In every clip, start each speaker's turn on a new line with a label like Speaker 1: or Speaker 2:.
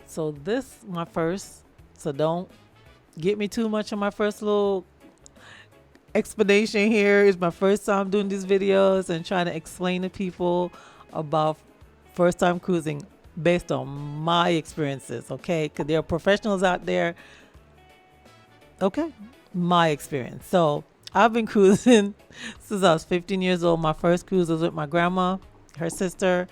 Speaker 1: So this my first. So don't get me too much on my first little explanation here. Is my first time doing these videos and trying to explain to people about first time cruising based on my experiences, okay? Because there are professionals out there, okay? My experience. So I've been cruising since I was 15 years old. My first cruise was with my grandma, her sister,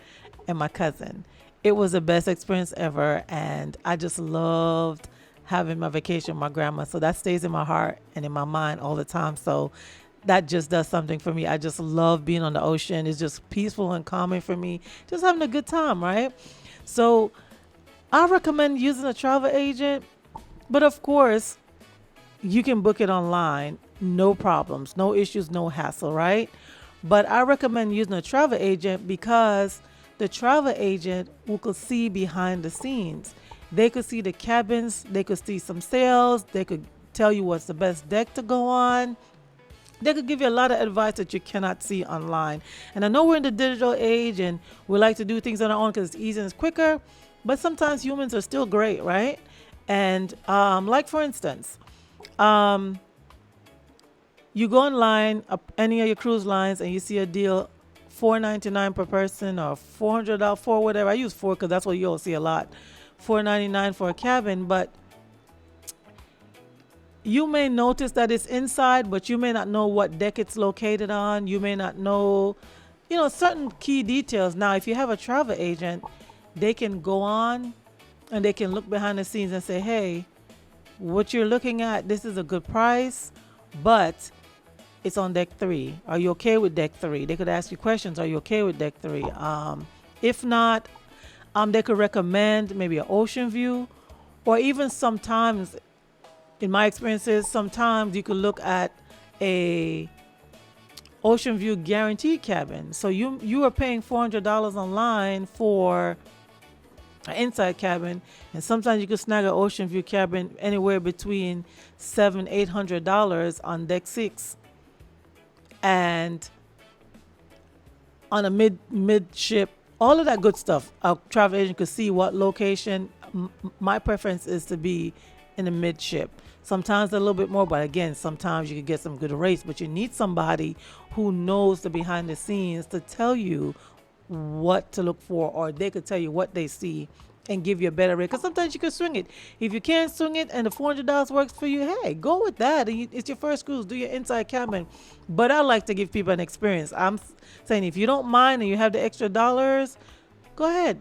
Speaker 1: and my cousin. It was the best experience ever, and I just loved having my vacation with my grandma. So that stays in my heart and in my mind all the time. So that just does something for me. I just love being on the ocean. It's just peaceful and calming for me. Just having a good time, right? So I recommend using a travel agent, but of course, you can book it online, no problems, no issues, no hassle, right? But I recommend using a travel agent because the travel agent will could see behind the scenes. They could see the cabins, they could see some sales, they could tell you what's the best deck to go on. They could give you a lot of advice that you cannot see online. And I know we're in the digital age and we like to do things on our own because it's easier and it's quicker, but sometimes humans are still great, right? And like for instance, you go online, any of your cruise lines, and you see a deal, $4.99 per person or $400 for whatever. I use four because that's what you'll see a lot. $4.99 for a cabin, but you may notice that it's inside, but you may not know what deck it's located on. You may not know, certain key details. Now, if you have a travel agent, they can go on and they can look behind the scenes and say, hey, what you're looking at, this is a good price, but it's on deck 3. Are you okay with deck 3? They could ask you questions. Are you okay with deck 3? If not, they could recommend maybe an ocean view, or even sometimes, in my experiences, sometimes you could look at a ocean view guaranteed cabin. So you are paying $400 online for an inside cabin, and sometimes you could snag an ocean view cabin anywhere between $700-800 on deck 6, and on a midship, all of that good stuff. A travel agent could see what location. My preference is to be in the midship. Sometimes a little bit more, but again, sometimes you can get some good rates, but you need somebody who knows the behind the scenes to tell you what to look for, or they could tell you what they see and give you a better rate. Because sometimes you can swing it. If you can't swing it and the $400 works for you, hey, go with that. It's your first cruise. Do your inside cabin. But I like to give people an experience. I'm saying if you don't mind and you have the extra dollars, go ahead.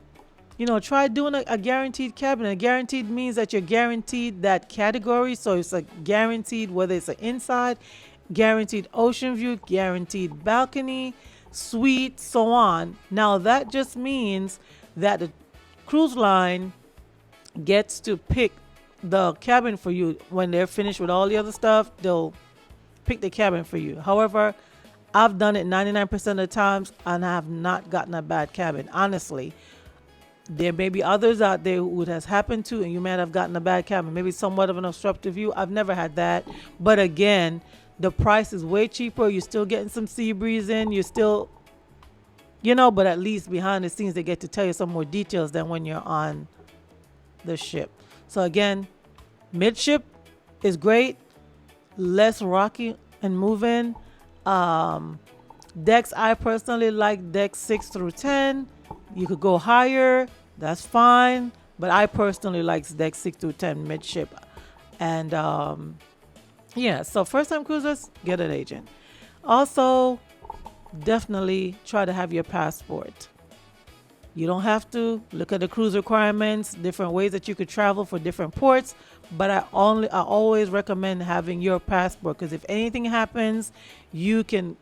Speaker 1: Try doing a guaranteed cabin. A guaranteed means that you're guaranteed that category. So it's a guaranteed, whether it's an inside, guaranteed ocean view, guaranteed balcony, suite, so on. Now that just means that the cruise line gets to pick the cabin for you. When they're finished with all the other stuff, they'll pick the cabin for you. However, I've done it 99% of the times and I have not gotten a bad cabin, honestly. There may be others out there who it has happened to, and you might have gotten a bad cabin, maybe somewhat of an obstructive view. I've never had that. But again, the price is way cheaper. You're still getting some sea breeze in. You're still, but at least behind the scenes, they get to tell you some more details than when you're on the ship. So again, midship is great. Less rocky and moving. Decks, I personally like decks 6 through 10. You could go higher, that's fine, but I personally like deck 6 through 10 midship. And so first time cruisers, get an agent. Also, definitely try to have your passport. You don't have to look at the cruise requirements, different ways that you could travel for different ports, but I always recommend having your passport, because if anything happens, the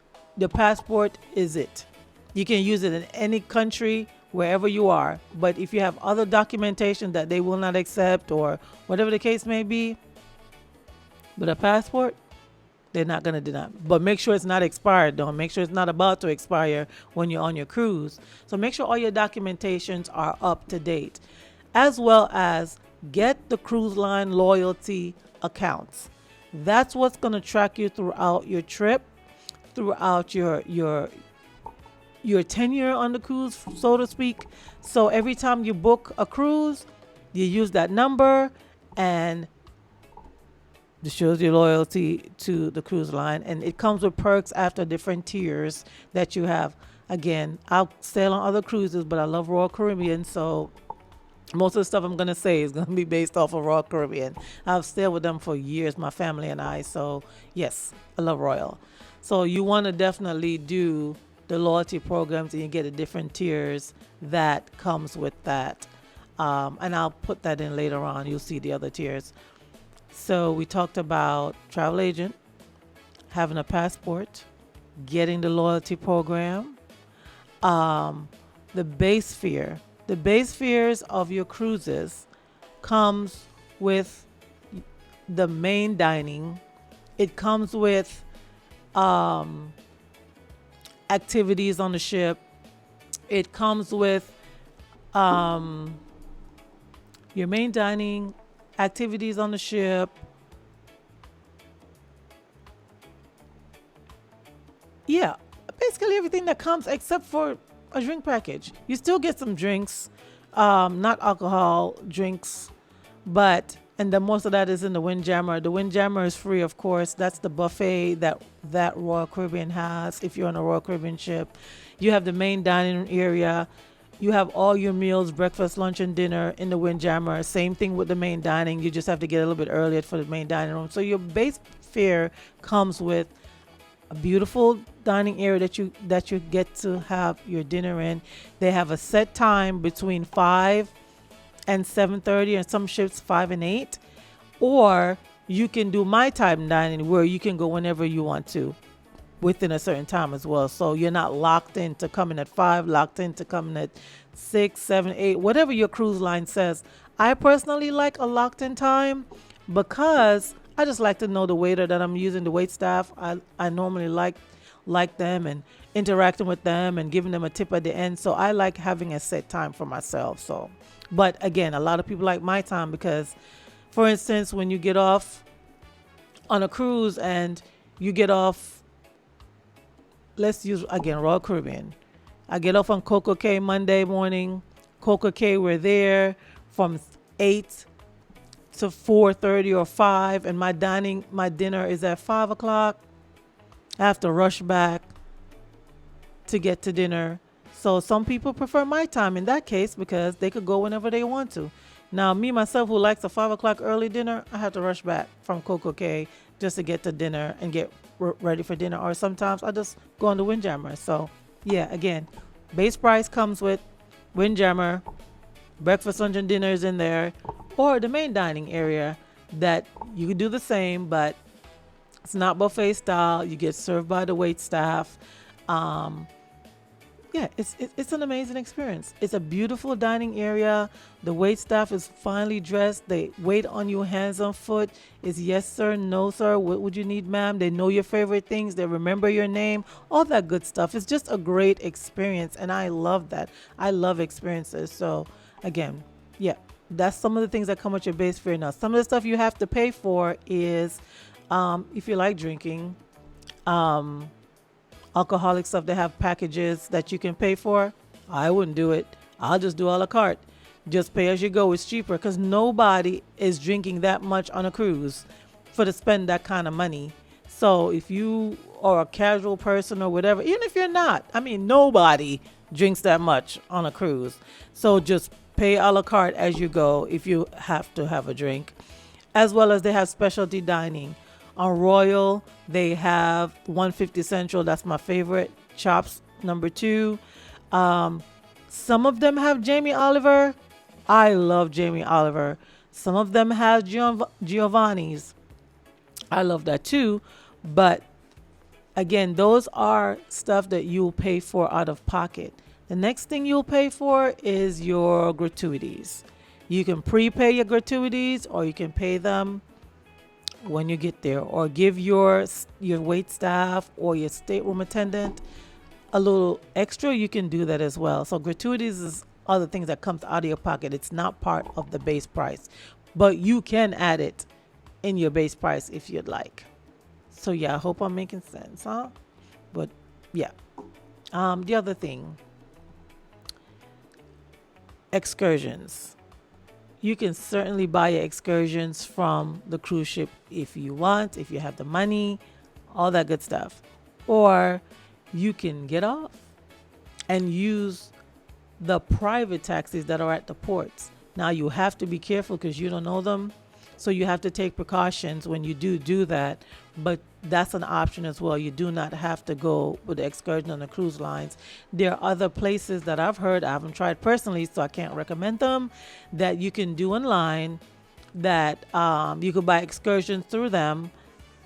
Speaker 1: passport is it. You can use it in any country, wherever you are. But if you have other documentation that they will not accept, or whatever the case may be, with a passport, they're not going to deny. But make sure it's not expired, though. Make sure it's not about to expire when you're on your cruise. So make sure all your documentations are up to date, as well as get the cruise line loyalty accounts. That's what's going to track you throughout your trip, throughout your tenure on the cruise, so to speak. So every time you book a cruise, You use that number, and it shows your loyalty to the cruise line. And it comes with perks after different tiers that you have. Again, I'll sail on other cruises, but I love Royal Caribbean, so most of the stuff I'm going to say is going to be based off of Royal Caribbean. I've stayed with them for years, my family and I. So, yes, I love Royal. So, you want to definitely do the loyalty programs, and you get the different tiers that comes with that. And I'll put that in later on. You'll see the other tiers. So, we talked about travel agent, having a passport, getting the loyalty program, the base fare. The base fares of your cruises comes with the main dining. It comes with activities on the ship. It comes with your main dining, activities on the ship. Yeah, basically everything that comes except for a drink package. You still get some drinks, not alcohol drinks, but and then most of that is in the Windjammer. The Windjammer is free, of course. That's the buffet that Royal Caribbean has. If you're on a Royal Caribbean ship, you have the main dining area. You have all your meals, breakfast, lunch, and dinner in the Windjammer. Same thing with the main dining. You just have to get a little bit earlier for the main dining room. So your base fare comes with a beautiful dining area that you get to have your dinner in. They have a set time between 5 and 7:30, and some ships 5 and 8. Or you can do my time dining, where you can go whenever you want to within a certain time as well. So you're not locked in to coming at 5, locked in to coming at 6, 7, 8, whatever your cruise line says. I personally like a locked in time because I just like to know the waiter that I'm using, the wait staff. I normally like them and interacting with them and giving them a tip at the end. So I like having a set time for myself. So, but again, a lot of people like my time because, for instance, when you get off on a cruise and you get off, let's use again Royal Caribbean. I get off on Coco Cay Monday morning. Coco Cay, we're there from 8 to 4:30 or 5, and my dinner is at 5 o'clock. I have to rush back to get to dinner. So some people prefer my time in that case because they could go whenever they want to. Now, me myself, who likes a 5 o'clock early dinner, I have to rush back from Coco Cay just to get to dinner and get ready for dinner. Or sometimes I just go on the Windjammer. So yeah, again, base price comes with Windjammer, breakfast, lunch, and dinner is in there, or the main dining area that you can do the same, but it's not buffet style. You get served by the wait staff. Yeah, it's an amazing experience. It's a beautiful dining area. The wait staff is finely dressed. They wait on you hands and foot. It's yes sir, no sir, what would you need, ma'am? They know your favorite things. They remember your name, all that good stuff. It's just a great experience, and I love that. I love experiences. So again, yeah, that's some of the things that come with your base fare. Now, some of the stuff you have to pay for is if you like drinking, alcoholic stuff. They have packages that you can pay for. I wouldn't do it. I'll just do a la carte. Just pay as you go. It's cheaper because nobody is drinking that much on a cruise for to spend that kind of money. So if you are a casual person or whatever, even if you're not, I mean, nobody drinks that much on a cruise. So just pay a la carte as you go if you have to have a drink. As well as they have specialty dining. On Royal, they have 150 Central. That's my favorite. Chops, number 2. Some of them have Jamie Oliver. I love Jamie Oliver. Some of them have Giovanni's. I love that too. But again, those are stuff that you'll pay for out of pocket. The next thing you'll pay for is your gratuities. You can prepay your gratuities, or you can pay them when you get there, or give your wait staff or your stateroom attendant a little extra. You can do that as well. So gratuities is other things that comes out of your pocket. It's not part of the base price, but you can add it in your base price if you'd like. So yeah, I hope I'm making sense, huh? But yeah, the other thing, excursions. You can certainly buy your excursions from the cruise ship if you want, if you have the money, all that good stuff. Or you can get off and use the private taxis that are at the ports. Now you have to be careful because you don't know them. So you have to take precautions when you do that. But that's an option as well. You do not have to go with the excursion on the cruise lines. There are other places that I've heard, I haven't tried personally, so I can't recommend them, that you can do online, that you could buy excursions through them,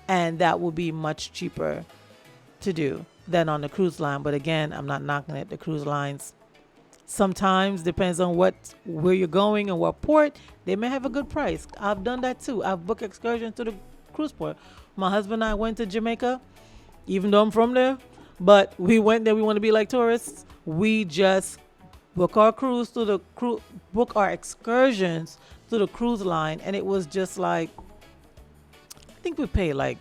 Speaker 1: and that will be much cheaper to do than on the cruise line. But again, I'm not knocking at the cruise lines. Sometimes depends on where you're going and what port, they may have a good price. I've done that too. I've booked excursions to the cruise port. My husband and I went to Jamaica, even though I'm from there, but we went there. We want to be like tourists. We just book our cruise to the book our excursions to the cruise line, and it was just like, I think we paid like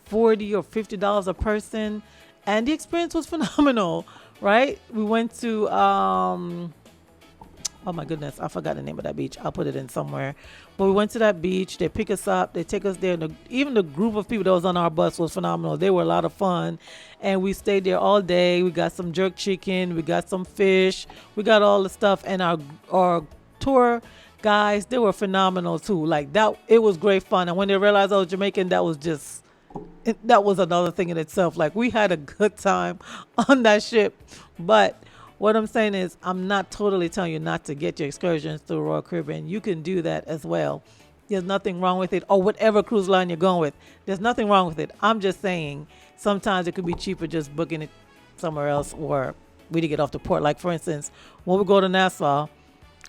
Speaker 1: $40 or $50 a person, and the experience was phenomenal. Right? We went to oh my goodness, I forgot the name of that beach. I'll put it in somewhere. But we went to that beach. They pick us up. They take us there. And even the group of people that was on our bus was phenomenal. They were a lot of fun. And we stayed there all day. We got some jerk chicken. We got some fish. We got all the stuff. And our tour guys, they were phenomenal too. Like that, it was great fun. And when they realized I was Jamaican, that was just... that was another thing in itself. Like, we had a good time on that ship. But what I'm saying is, I'm not totally telling you not to get your excursions through Royal Caribbean. You can do that as well. There's nothing wrong with it, or whatever cruise line you're going with. There's nothing wrong with it. I'm just saying sometimes it could be cheaper just booking it somewhere else, or we to get off the port. Like, for instance, when we go to Nassau,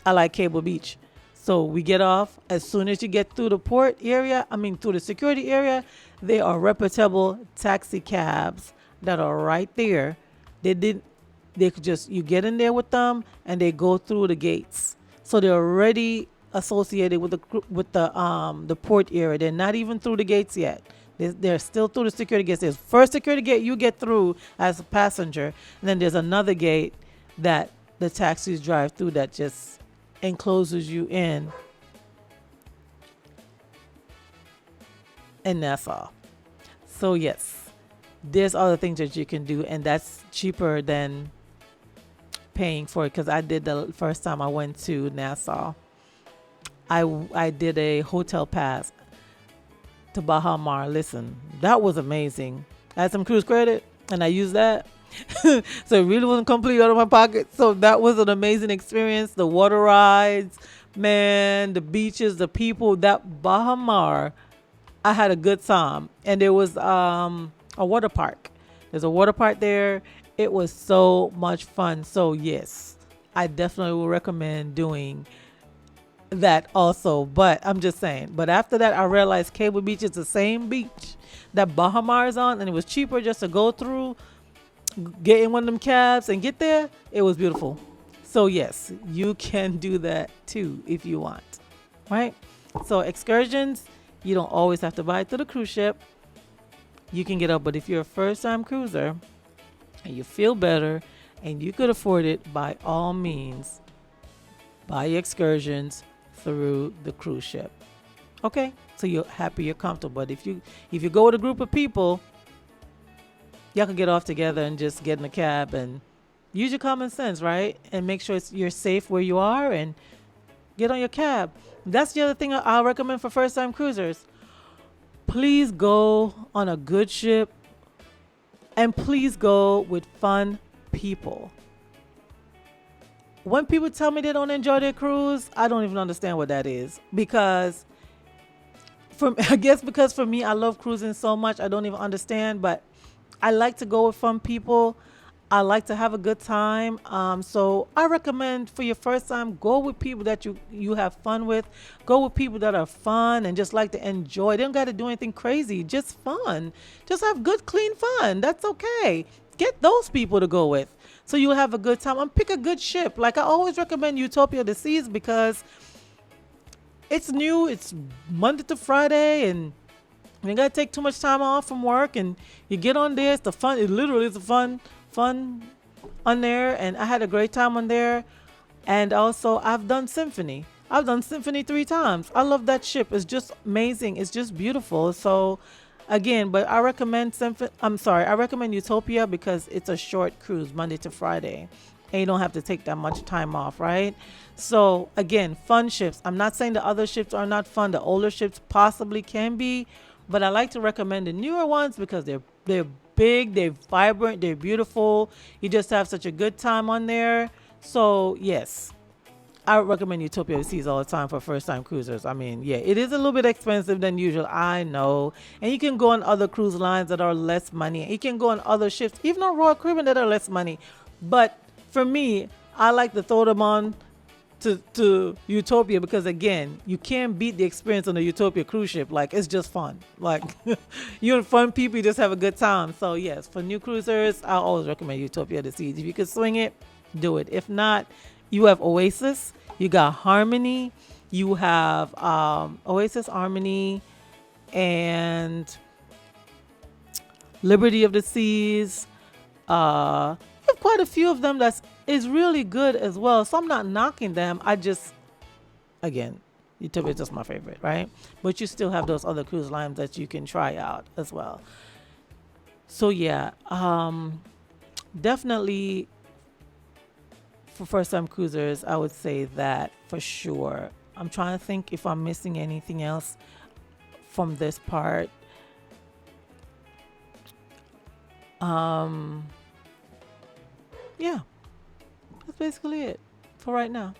Speaker 1: I like Cable Beach. So we get off. As soon as you get through the port area, through the security area, there are reputable taxi cabs that are right there. They could just, you get in there with them and they go through the gates. So they're already associated with the port area. They're not even through the gates yet. They're still through the security gates. There's first security gate you get through as a passenger, and then there's another gate that the taxis drive through that just encloses you in Nassau. So yes, there's other things that you can do, and that's cheaper than paying for it, because I did the first time I went to Nassau. I did a hotel pass to Baha Mar. Listen, that was amazing. I had some cruise credit and I used that. So it really wasn't completely out of my pocket. So that was an amazing experience. The water rides, man, the beaches, the people, that Baha Mar, I had a good time. And there was a water park. There's a water park there. It was so much fun. So yes, I definitely will recommend doing that also. But I'm just saying, but after that I realized Cable Beach is the same beach that Baha Mar is on, and it was cheaper just to go through, get in one of them cabs and get there. It was beautiful. So yes, you can do that too if you want, right? So excursions, you don't always have to buy it to the cruise ship. You can get up, but if you're a first-time cruiser and you feel better and you could afford it, by all means, buy your excursions through the cruise ship. Okay, so you're happy, you're comfortable. But if you go with a group of people, y'all can get off together and just get in a cab and use your common sense, right? And make sure you're safe where you are and get on your cab. That's the other thing I'll recommend for first-time cruisers. Please go on a good ship, and please go with fun people. When people tell me they don't enjoy their cruise, I don't even understand what that is. Because for me, I love cruising so much, I don't even understand. But I like to go with fun people. I like to have a good time. So I recommend for your first time, go with people that you have fun with. Go with people that are fun and just like to enjoy. They don't got to do anything crazy. Just fun. Just have good, clean fun. That's okay. Get those people to go with, so you'll have a good time. And pick a good ship. Like I always recommend Utopiaoftheseas, because it's new. It's Monday to Friday, and you gotta take too much time off from work, and you get on there. It's the fun. It literally is the fun on there, and I had a great time on there. And also I've done Symphony. I've done Symphony 3 times. I love that ship. It's just amazing. It's just beautiful. So again, but I recommend I recommend Utopia because it's a short cruise, Monday to Friday. And you don't have to take that much time off, right? So again, fun ships. I'm not saying the other ships are not fun. The older ships possibly can be, but I like to recommend the newer ones because they're big, they're vibrant, they're beautiful. You just have such a good time on there. So yes, I would recommend Utopia Seas all the time for first time cruisers. I mean, yeah, it is a little bit expensive than usual. I know. And you can go on other cruise lines that are less money. You can go on other ships, even on Royal Caribbean that are less money. But for me, I like to throw them on to Utopia because again, you can't beat the experience on the Utopia cruise ship. Like it's just fun. Like you and fun people, you just have a good time. So yes, for new cruisers, I always recommend Utopia the Seas. If you can swing it, do it. If not, you have Oasis, you got Harmony, you have Oasis, Harmony, and Liberty of the Seas. You have quite a few of them that's is really good as well. So I'm not knocking them. I just, again, Utopia is just my favorite, right? But you still have those other cruise lines that you can try out as well. So yeah, definitely for first time cruisers, I would say that for sure. I'm trying to think if I'm missing anything else from this part. Yeah, that's basically it for right now.